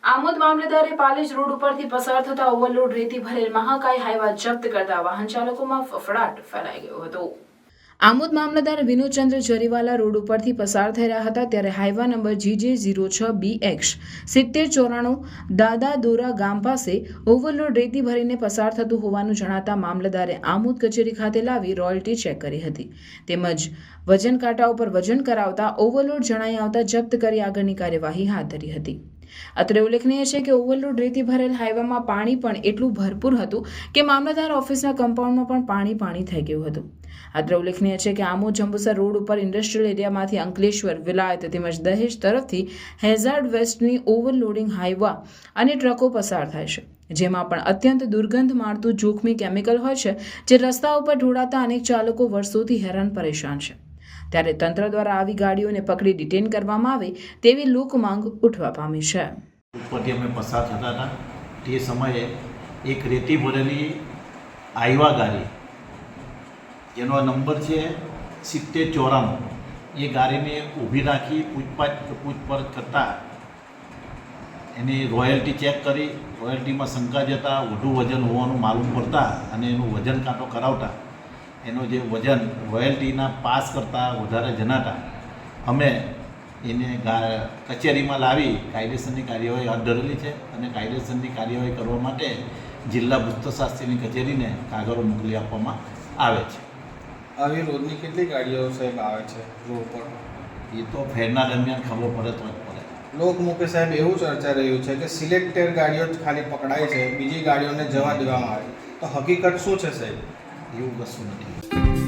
Amod મામલતદારે Palej road ઉપરથી પસાર થતા ઓવરલોડ રેતી ભરેલ મહાકાય હાઈવા જપ્ત કરતા વાહન ચાલકોમાં ફફડાટ ફેલાઈ ગયો હતો। આમોદ મામલતદાર વિનોદચંદ્ર જરીવાલા રોડ ઉપરથી પસાર થઈ રહ્યા હતા ત્યારે હાઈવા નંબર GJ06BX 7094 દાદા દોરા ગામ પાસે ઓવરલોડ રેતી ભરીને પસાર થતું હોવાનું જણાતા મામલતદારે આમોદ કચેરી ખાતે લાવી રોયલ્ટી ચેક કરી હતી તેમજ વજન કાંટા ઉપર વજન કરાવતા ઓવરલોડ જણાઈ આવતા જપ્ત કરી આગળની કાર્યવાહી હાથ ધરી હતી। અત્રે ઉલ્લેખનીય છે કે ઓવરલોડ રેતી ભરેલ હાઈવામાં પાણી પણ એટલું ભરપૂર હતું કે મામલતદાર ઓફિસના કમ્પાઉન્ડમાં પણ પાણી થઈ ગયું હતું। અત્રે ઉલ્લેખનીય છે કે આમોદ જંબુસર રોડ ઉપર ઇન્ડસ્ટ્રીયલ એરિયામાંથી અંકલેશ્વર વિલાયત તેમજ દહેજ તરફથી હેઝાર્ડ વેસ્ટની ઓવરલોડિંગ હાઈવા અને ટ્રકો પસાર થાય છે જેમાં પણ અત્યંત દુર્ગંધ મારતું જોખમી કેમિકલ હોય છે જે રસ્તા ઉપર ઢોળાતા અનેક ચાલકો વર્ષોથી હેરાન પરેશાન છે ત્યારે તંત્ર દ્વારા આવી ગાડીઓને પકડી ડિટેન કરવામાં આવે તેવી લોક માંગ ઉઠવા પામી છે। ઉપરથી અમે પસાર થતા હતા તે સમયે એક રેતી ભરેલી આઈવા ગાડી જેનો નંબર છે 7094 એ ગાડીને ઊભી રાખી પૂછપરછ કરતાં એની રોયલ્ટી ચેક કરી રોયલ્ટીમાં શંકા જતાં વધુ વજન હોવાનું માલુમ પડતા અને એનું વજન કાંટો કરાવતા એનો જે વજન રોયલ્ટીના પાસ કરતાં વધારે જણાતા અમે એને કચેરીમાં લાવી કાયદેસરની કાર્યવાહી હાથ ધરેલી છે અને કાયદેસરની કાર્યવાહી કરવા માટે જિલ્લા ભૂસ્તરશાસ્ત્રીની કચેરીને કાગળો મોકલી આપવામાં આવે છે। આવી રોજની કેટલી ગાડીઓ સાહેબ આવે છે રોડ પર? એ તો ફેરના દરમિયાન ખબર પડે તો જ પડે। લોકમુખે સાહેબ એવું ચર્ચા રહ્યું છે કે સિલેક્ટેડ ગાડીઓ જ ખાલી પકડાય છે, બીજી ગાડીઓને જવા દેવામાં આવે, તો હકીકત શું છે સાહેબ? એવું કશું નથી।